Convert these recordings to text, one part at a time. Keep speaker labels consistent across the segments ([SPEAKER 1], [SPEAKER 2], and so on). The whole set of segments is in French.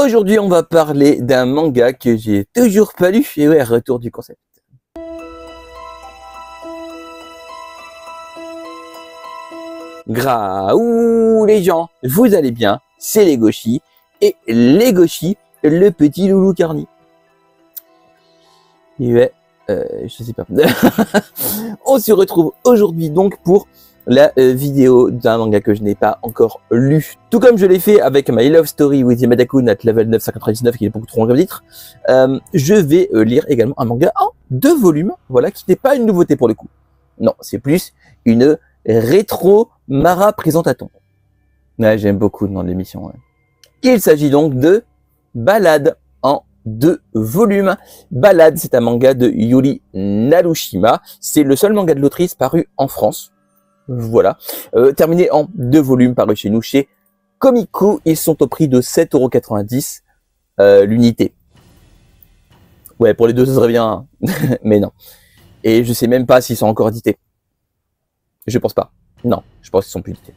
[SPEAKER 1] Aujourd'hui, on va parler d'un manga que j'ai toujours pas lu. Et ouais, retour du concept. Graouh les gens, vous allez bien? C'est Legoshi. Et Legoshi, le petit loulou carni. Et ouais, je sais pas. On se retrouve aujourd'hui donc pour la vidéo d'un manga que je n'ai pas encore lu. Tout comme je l'ai fait avec My Love Story with Yamada-kun at level 999, qui est beaucoup trop long comme titre. Je vais lire également un manga en 2 volumes, voilà, qui n'est pas une nouveauté pour le coup. Non, c'est plus une rétro Mara Présentaton. Ouais, j'aime beaucoup le nom de l'émission. Ouais. Il s'agit donc de Ballade en 2 volumes. Ballade, c'est un manga de Yuri Narushima. C'est le seul manga de l'autrice paru en France. Voilà. Terminé en 2 volumes paru chez nous, chez Comico. Ils sont au prix de 7,90 € l'unité. Ouais, pour les deux, ça serait bien. Mais non. Et je sais même pas s'ils sont encore édités. Je pense pas. Non, je pense qu'ils sont plus édités.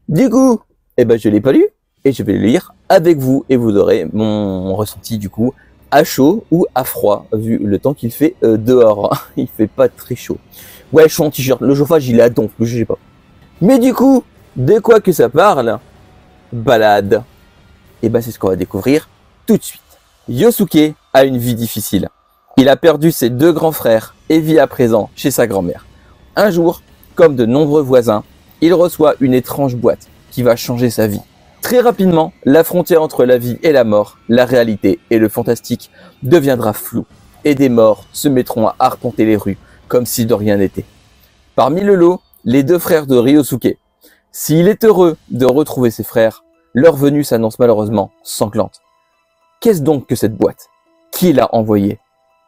[SPEAKER 1] Du coup, eh ben, je l'ai pas lu. Et je vais le lire avec vous. Et vous aurez mon ressenti, du coup, à chaud ou à froid, vu le temps qu'il fait dehors. Il fait pas très chaud. Ouais, je suis en t-shirt. Le chauffage, il est à donf. Je sais pas. Mais du coup, de quoi que ça parle? Ballade. Et ben, c'est ce qu'on va découvrir tout de suite. Yosuke a une vie difficile. Il a perdu ses 2 grands frères et vit à présent chez sa grand-mère. Un jour, comme de nombreux voisins, il reçoit une étrange boîte qui va changer sa vie. Très rapidement, la frontière entre la vie et la mort, la réalité et le fantastique deviendra floue. Et des morts se mettront à arpenter les rues comme si de rien n'était. Parmi le lot, les 2 frères de Ryosuke. S'il est heureux de retrouver ses frères, leur venue s'annonce malheureusement sanglante. Qu'est-ce donc que cette boîte? Qui l'a envoyée?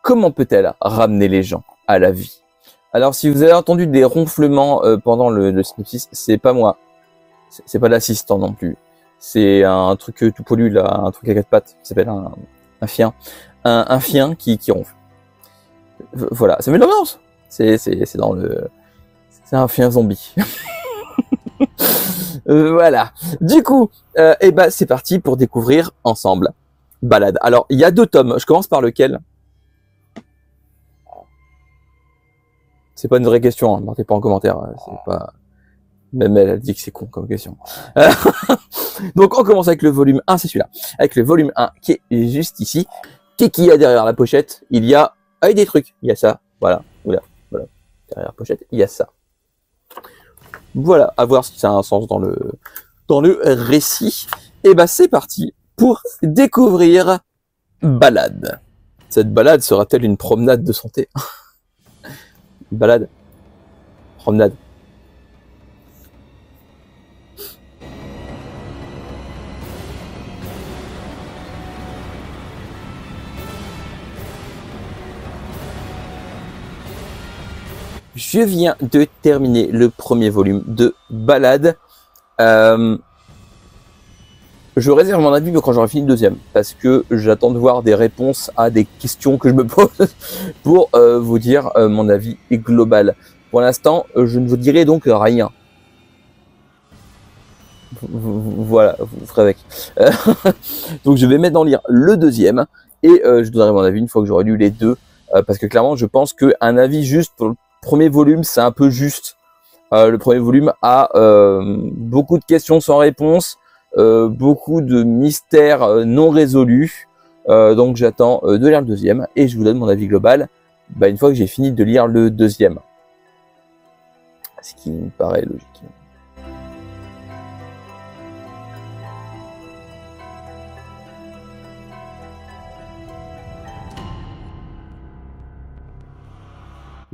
[SPEAKER 1] Comment peut-elle ramener les gens à la vie? Alors, si vous avez entendu des ronflements pendant le synopsis, c'est pas moi. C'est pas l'assistant non plus. C'est un truc tout pollu, là, un truc à 4 pattes, qui s'appelle un chien. Un chien qui ronfle. Voilà, ça met de l'ambiance. C'est dans le... C'est un chien zombie. Voilà. Du coup, eh ben, c'est parti pour découvrir ensemble Ballade. Alors, il y a 2 tomes. Je commence par lequel? C'est pas une vraie question, hein. Mettez pas en commentaire. C'est pas... Même elle dit que c'est con comme question. Donc, on commence avec le volume 1, c'est celui-là. Avec le volume 1 qui est juste ici. Qu'est-ce qu'il y a derrière la pochette? Il y a... Ah, il y a des trucs. Il y a ça. Voilà. Voilà. Derrière la pochette, il y a ça. Voilà. À voir si ça a un sens dans le récit. Et ben, c'est parti pour découvrir Ballade. Cette balade sera-t-elle une promenade de santé? Balade. Promenade. Je viens de terminer le premier volume de Ballade. Je réserve mon avis quand j'aurai fini le deuxième, parce que j'attends de voir des réponses à des questions que je me pose pour vous dire mon avis global. Pour l'instant, je ne vous dirai donc rien. Voilà, vous ferez avec. Donc je vais maintenant lire le deuxième, et je donnerai mon avis une fois que j'aurai lu les 2, parce que clairement, je pense qu'un avis juste pour le premier volume, c'est un peu juste. Le premier volume a beaucoup de questions sans réponse, beaucoup de mystères non résolus. Donc j'attends de lire le deuxième et je vous donne mon avis global une fois que j'ai fini de lire le deuxième. Ce qui me paraît logique.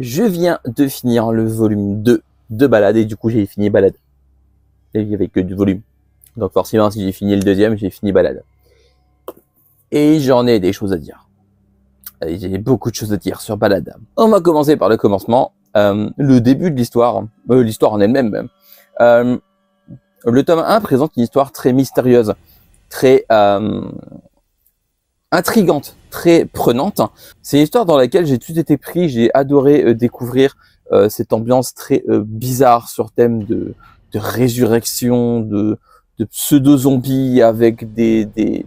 [SPEAKER 1] Je viens de finir le volume 2 de Ballade et du coup j'ai fini Ballade. Et il n'y avait que 2 volumes. Donc forcément si j'ai fini le deuxième, j'ai fini Ballade. Et j'en ai des choses à dire. J'ai beaucoup de choses à dire sur Ballade. On va commencer par le commencement. Le début de l'histoire, l'histoire en elle-même. Le tome 1 présente une histoire très mystérieuse, très intrigante, très prenante. C'est une histoire dans laquelle j'ai tout été pris, j'ai adoré découvrir cette ambiance très bizarre sur thème de résurrection, de pseudo-zombies avec des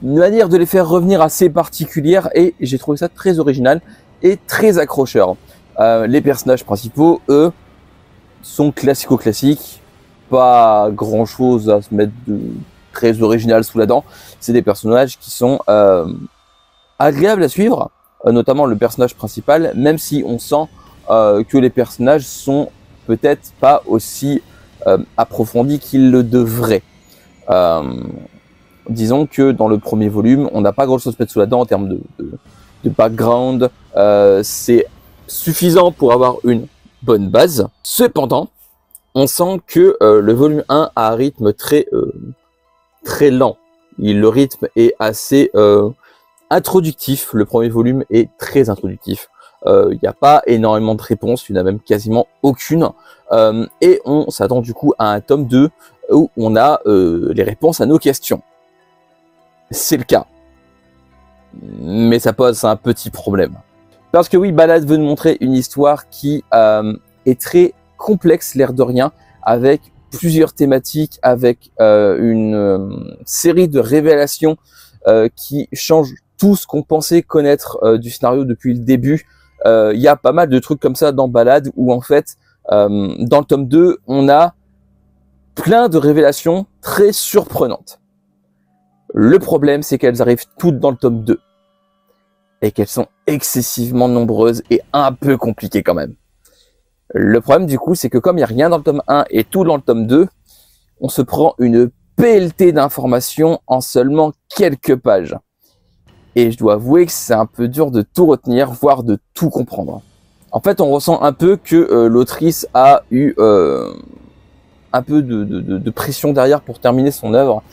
[SPEAKER 1] une manière de les faire revenir assez particulière et j'ai trouvé ça très original et très accrocheur. Les personnages principaux, eux, sont classico-classiques, pas grand chose à se mettre de très original sous la dent. C'est des personnages qui sont agréables à suivre, notamment le personnage principal, même si on sent que les personnages sont peut-être pas aussi approfondis qu'ils le devraient. Disons que dans le premier volume, on n'a pas grand chose à se mettre sous la dent en termes de background. C'est suffisant pour avoir une bonne base. Cependant, on sent que le volume 1 a un rythme très lent. Le rythme est assez introductif. Le premier volume est très introductif. Il n'y a pas énormément de réponses, il n'y en a même quasiment aucune. Et on s'attend du coup à un tome 2 où on a les réponses à nos questions. C'est le cas. Mais ça pose un petit problème. Parce que oui, Ballade veut nous montrer une histoire qui est très complexe, l'air de rien, avec plusieurs thématiques, avec une série de révélations qui changent tout ce qu'on pensait connaître du scénario depuis le début. Il y a pas mal de trucs comme ça dans Ballade où en fait, dans le tome 2, on a plein de révélations très surprenantes. Le problème, c'est qu'elles arrivent toutes dans le tome 2 et qu'elles sont excessivement nombreuses et un peu compliquées quand même. Le problème du coup, c'est que comme il n'y a rien dans le tome 1 et tout dans le tome 2, on se prend une pelletée d'informations en seulement quelques pages. Et je dois avouer que c'est un peu dur de tout retenir, voire de tout comprendre. En fait, on ressent un peu que l'autrice a eu un peu de pression derrière pour terminer son œuvre,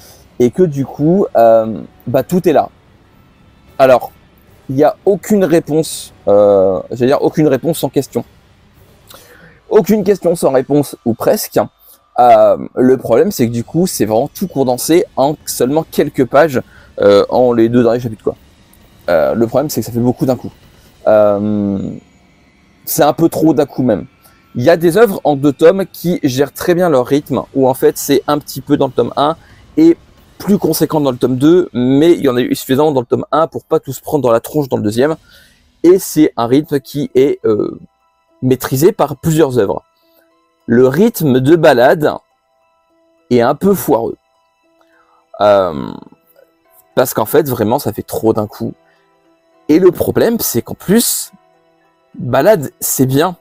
[SPEAKER 1] et que du coup, tout est là. Alors, il n'y a aucune réponse, j'allais dire aucune réponse sans question. Aucune question sans réponse, ou presque. Le problème, c'est que du coup, c'est vraiment tout condensé en seulement quelques pages, en les 2 derniers chapitres, quoi. Le problème, c'est que ça fait beaucoup d'un coup. C'est un peu trop d'un coup même. Il y a des œuvres en 2 tomes qui gèrent très bien leur rythme, où en fait, c'est un petit peu dans le tome 1 et plus conséquent dans le tome 2, mais il y en a eu suffisamment dans le tome 1 pour pas tout se prendre dans la tronche dans le deuxième. Et c'est un rythme qui est maîtrisé par plusieurs œuvres. Le rythme de Ballade est un peu foireux. Parce qu'en fait, vraiment, ça fait trop d'un coup. Et le problème, c'est qu'en plus, Ballade, c'est bien.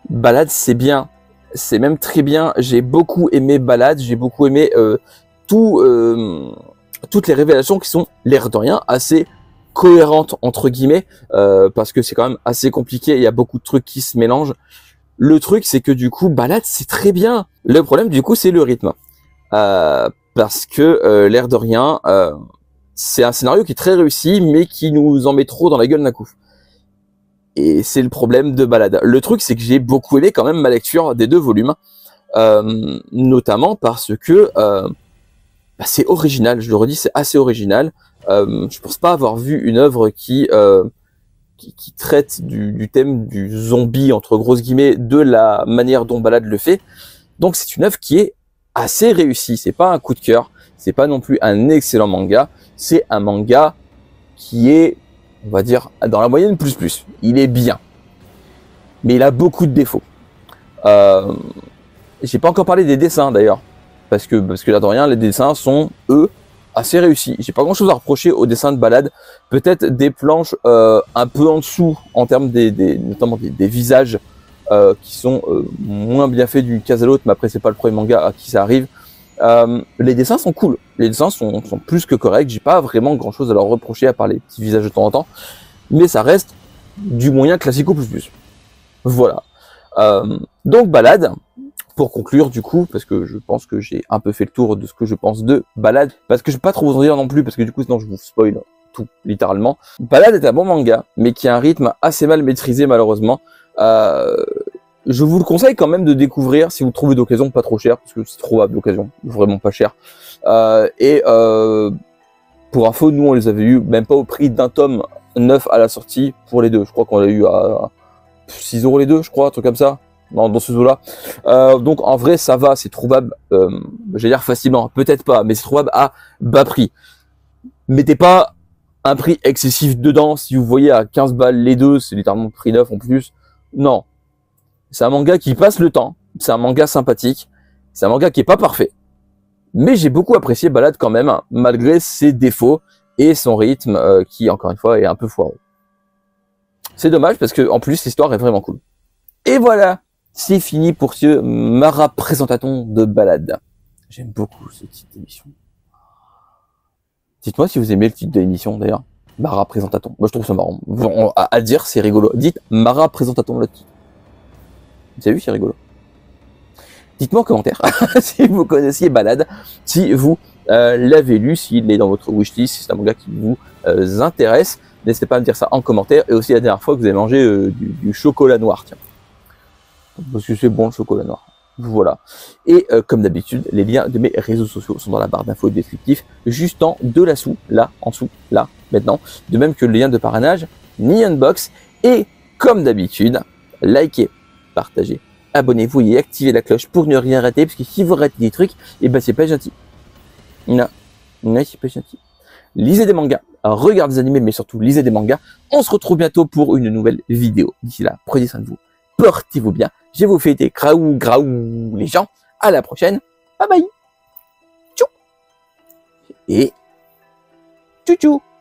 [SPEAKER 1] Ballade, c'est bien. C'est même très bien. J'ai beaucoup aimé Ballade. J'ai beaucoup aimé toutes les révélations qui sont, l'air de rien, assez cohérentes, entre guillemets, parce que c'est quand même assez compliqué. Il y a beaucoup de trucs qui se mélangent. Le truc, c'est que du coup, Ballade, c'est très bien. Le problème, du coup, c'est le rythme. Parce que, l'air de rien, c'est un scénario qui est très réussi, mais qui nous en met trop dans la gueule d'un coup. Et c'est le problème de Ballade. Le truc, c'est que j'ai beaucoup aimé quand même ma lecture des 2 volumes, notamment parce que c'est original. Je le redis, c'est assez original. Je pense pas avoir vu une œuvre qui traite du thème du zombie entre grosses guillemets de la manière dont Ballade le fait. Donc c'est une œuvre qui est assez réussie. C'est pas un coup de cœur. C'est pas non plus un excellent manga. C'est un manga qui est, on va dire, dans la moyenne plus. Il est bien. Mais il a beaucoup de défauts. J'ai pas encore parlé des dessins d'ailleurs. Parce que là de rien, les dessins sont, eux, assez réussis. J'ai pas grand chose à reprocher aux dessins de Ballade. Peut-être des planches un peu en dessous, en termes notamment des visages qui sont moins bien faits d'une case à l'autre, mais après c'est pas le premier manga à qui ça arrive. Les dessins sont cool, les dessins sont plus que corrects, j'ai pas vraiment grand chose à leur reprocher à part les petits visages de temps en temps, mais ça reste du moyen classico plus. Voilà. Donc Ballade, pour conclure du coup, parce que je pense que j'ai un peu fait le tour de ce que je pense de Ballade, parce que je vais pas trop vous en dire non plus, parce que du coup sinon je vous spoil tout, littéralement. Ballade est un bon manga, mais qui a un rythme assez mal maîtrisé malheureusement. Je vous le conseille quand même de découvrir si vous trouvez d'occasion pas trop cher, parce que c'est trouvable d'occasion, vraiment pas cher. Pour info, nous on les avait eu même pas au prix d'un tome 9 à la sortie pour les 2. Je crois qu'on l'a eu à 6 € les 2, je crois, un truc comme ça, dans ce zoo-là. Donc en vrai ça va, c'est trouvable, j'allais dire facilement, peut-être pas, mais c'est trouvable à bas prix. mettez pas un prix excessif dedans. Si vous voyez à 15 balles les deux, c'est littéralement prix neuf en plus. Non. C'est un manga qui passe le temps. C'est un manga sympathique. C'est un manga qui est pas parfait. Mais j'ai beaucoup apprécié Ballade quand même, malgré ses défauts et son rythme qui, encore une fois, est un peu foireux. C'est dommage parce que en plus l'histoire est vraiment cool. Et voilà, c'est fini pour ce Mara Présentaton de Ballade. J'aime beaucoup ce titre d'émission. Dites-moi si vous aimez le titre de l'émission d'ailleurs. Mara Présentaton. Moi je trouve ça marrant. Bon, à dire, c'est rigolo. Dites Mara Présentaton le titre. Vous avez vu, c'est rigolo. Dites-moi en commentaire si vous connaissiez Ballade, si vous l'avez lu, s'il est dans votre wishlist, si c'est un manga qui vous intéresse. N'hésitez pas à me dire ça en commentaire. Et aussi la dernière fois que vous avez mangé du chocolat noir. Tiens. Parce que c'est bon le chocolat noir. Voilà. Et comme d'habitude, les liens de mes réseaux sociaux sont dans la barre d'infos descriptif, juste en dessous, là, en dessous, là, maintenant. De même que le lien de parrainage, ni unbox. Et comme d'habitude, likez, partagez, abonnez-vous et activez la cloche pour ne rien rater. Parce que si vous ratez des trucs, et ben c'est pas gentil. Non, c'est pas gentil. Lisez des mangas, regardez des animés, mais surtout lisez des mangas. On se retrouve bientôt pour une nouvelle vidéo. D'ici là, prenez soin de vous, portez-vous bien. Je vous fais des graou les gens. À la prochaine. Bye bye. Tchou. Et tchou tchou.